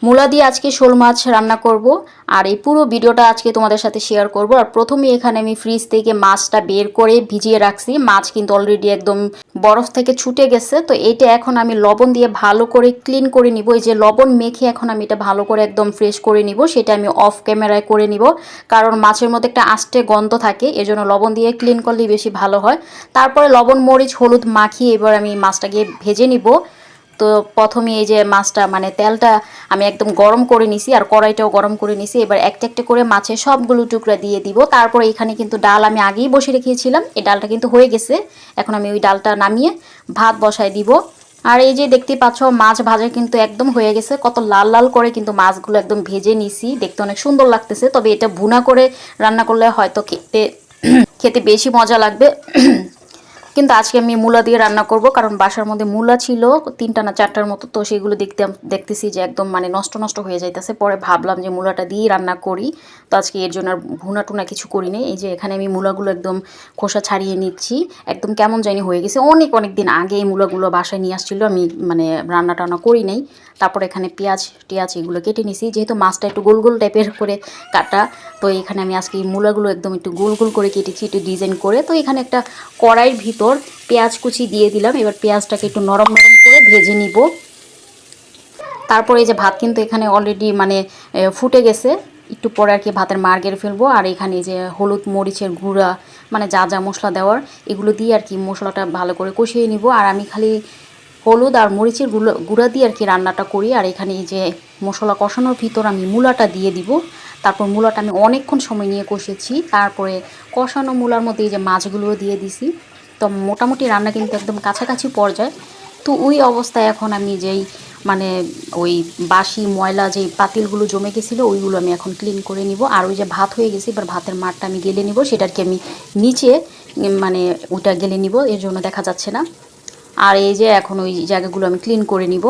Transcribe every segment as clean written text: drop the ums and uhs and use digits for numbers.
মূলা দিয়ে আজকে শোল মাছ রান্না করব আর এই পুরো ভিডিওটা আজকে তোমাদের সাথে শেয়ার করব। আর প্রথমে এখানে আমি ফ্রিজ থেকে মাছটা বের করে ভিজিয়ে রাখছি। মাছ কিন্তু অলরেডি একদম বরফ থেকে ছুটে গেছে। তো এইটা এখন আমি লবণ দিয়ে ভালো করে ক্লিন করে নিব। এই যে লবণ মেখে এখন আমি এটা ভালো করে একদম ফ্রেশ করে নিব। সেটা আমি অফ ক্যামেরায় করে নিব, কারণ মাছের মধ্যে একটা আষ্টে গন্ধ থাকে, এজন্য লবণ দিয়ে ক্লিন করলেই বেশি ভালো হয়। তারপরে লবণ মরিচ হলুদ মাখিয়ে এবার আমি মাছটাকে ভেজে নিব। তো প্রথমে এই যে মাছটা মানে তেলটা আমি একদম গরম করে নিছি আর কড়াইটাও গরম করে নিছি। এবার একটা একটা করে মাছের সবগুলো টুকরা দিয়ে দিব। তারপরে এখানে কিন্তু ডাল আমি আগেই বসে রেখেছিলাম, এই ডালটা কিন্তু হয়ে গেছে। এখন আমি ওই ডালটা নামিয়ে ভাত বসায় দিব। আর এই যে দেখতে পাচ্ছ মাছ ভাজা কিন্তু একদম হয়ে গেছে, কত লাল লাল করে কিন্তু মাছগুলো একদম ভেজে নিছি, দেখতে অনেক সুন্দর লাগতেছে। তবে এটা ভুনা করে রান্না করলে হয়তো খেতে খেতে বেশি মজা লাগবে। কিন্তু আজকে আমি মূলা দিয়ে রান্না করব, কারণ বাসার মধ্যে মূলা ছিল 3টা না 4টার মতো। তো সেগুলো দেখতেছি যে একদম মানে নষ্ট নষ্ট হয়ে যাইতেছে। পরে ভাবলাম যে মূলাটা দিয়েই রান্না করি। তো আজকে এর জন্য আর ভুনা টুনা কিছু করি নি। এই যে এখানে আমি মূলাগুলো একদম খোসা ছাড়িয়ে নিচ্ছি। একদম কেমন জানি হয়ে গেছে, অনেক অনেক দিন আগে এই মূলাগুলো বাসায় নিয়ে আসছিল, আমি মানে রান্না টান্না করি নাই। তারপরে এখানে পেঁয়াজ টিয়াজ এগুলো কেটে নিছি, যেহেতু মাছটা একটু গোল গোল টাইপের করে কাটা। তো এখানে আমি আজকে এই মূলাগুলো একদম একটু গোল গোল করে কেটেছি, একটু ডিজাইন করে। তো এখানে একটা কড়াইয়ের ভিতর পেঁয়াজ কুচি দিয়ে দিলাম। এবার পেঁয়াজটাকে একটু নরম নরম করে ভেজে নিব। তারপরে এই যে ভাত কিন্তু এখানে অলরেডি মানে ফুটে গেছে। একটু পরে আর কি ভাতের মার গেড়ে ফেলবো। আর এখানে যে হলুদ মরিচের গুঁড়া মানে যা যা মশলা দেওয়ার এগুলো দিয়ে আর কি মশলাটা ভালো করে কষিয়ে নিব। আর আমি খালি হলুদ আর মরিচের গুঁড়া দিয়ে আর কি রান্নাটা করি। আর এখানে এই যে মশলা কষানোর ভিতর আমি মূলাটা দিয়ে দিব। তারপর মূলাটা আমি অনেকক্ষণ সময় নিয়ে কষেছি। তারপরে কষানো মূলার মধ্যে এই যে মাছগুলোও দিয়ে দিছি। তো মোটামুটি রান্না কিন্তু একদম কাছাকাছি পর্যায়ে। তো ওই অবস্থায় এখন আমি যেই মানে ওই বাসি ময়লা যেই পাতিলগুলো জমে গেছিলো ওইগুলো আমি এখন ক্লিন করে নিব। আর ওই যে ভাত হয়ে গেছে, এবার ভাতের মারটা আমি গেলে নিব। সেটাকে আমি নিচে মানে ওইটা গেলে নিব, এর জন্য দেখা যাচ্ছে না। আর এই যে এখন ওই জায়গাগুলো আমি ক্লিন করে নিব।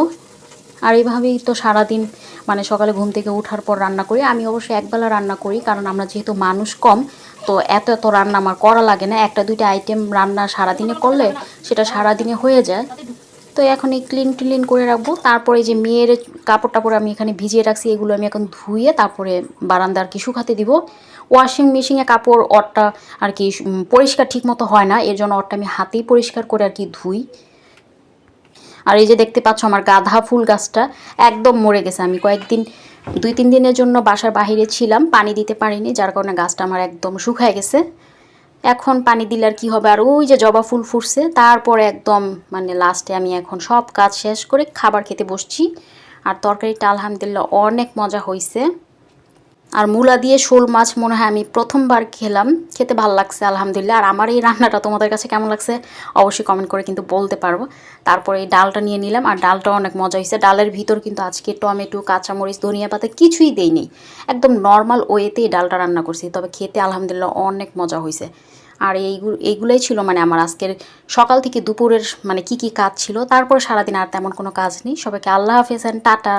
আর এইভাবেই তো সারাদিন মানে সকালে ঘুম থেকে ওঠার পর রান্না করি। আমি অবশ্যই একবেলা রান্না করি, কারণ আমরা যেহেতু মানুষ কম, তো এত এত রান্না আমার করা লাগে না। একটা দুইটা আইটেম রান্না সারাদিনে করলে সেটা সারাদিনে হয়ে যায়। তো এখন এই ক্লিন করে রাখবো। তারপরে যে মেয়ের কাপড় টাপড় আমি এখানে ভিজিয়ে রাখছি, এগুলো আমি এখন ধুয়ে তারপরে বারান্দা আর কি শুকাতে দিব। ওয়াশিং মেশিনে কাপড় অটটা আর কি পরিষ্কার ঠিক মতো হয় না, এর জন্য অটটা আমি হাতেই পরিষ্কার করে আর কি ধুই। আর এই যে দেখতে পাচ্ছ আমার গাঁদা ফুল গাছটা একদম মরে গেছে। আমি কয়েকদিন 2-3 দিনের জন্য বাসার বাইরে ছিলাম, পানি দিতে পারিনি, যার কারণে গাছটা আমার একদম শুকায় গেছে। এখন পানি দিলে আর কি হবে। আর ওই যে জবা ফুল ফুটছে, তারপরে একদম মানে লাস্টে আমি এখন সব কাজ শেষ করে খাবার খেতে বসছি। আর তরকারিটা আলহামদুলিল্লাহ অনেক মজা হয়েছে। আর মূলা দিয়ে শোল মাছ মনে হয় আমি প্রথমবার খেলাম, খেতে ভালো লাগছে আলহামদুলিল্লাহ। আর আমার এই রান্নাটা তোমাদের কাছে কেমন লাগছে অবশ্যই কমেন্ট করে কিন্তু বলতে পারবো। তারপরে এই ডালটা নিয়ে নিলাম, আর ডালটাও অনেক মজা হয়েছে। ডালের ভিতর কিন্তু আজকে টমেটো কাঁচামরিচ ধনিয়া পাতা কিছুই দেইনি, একদম নর্মাল ওয়েতেই ডালটা রান্না করছি, তবে খেতে আলহামদুলিল্লাহ অনেক মজা হয়েছে। আর এইগুলোই ছিল মানে আমার আজকের সকাল থেকে দুপুরের মানে কি কাজ ছিল। তারপর সারাদিন আর তেমন কোনো কাজ নেই। সবাইকে আল্লাহ হাফেজ এন্ড টাটা।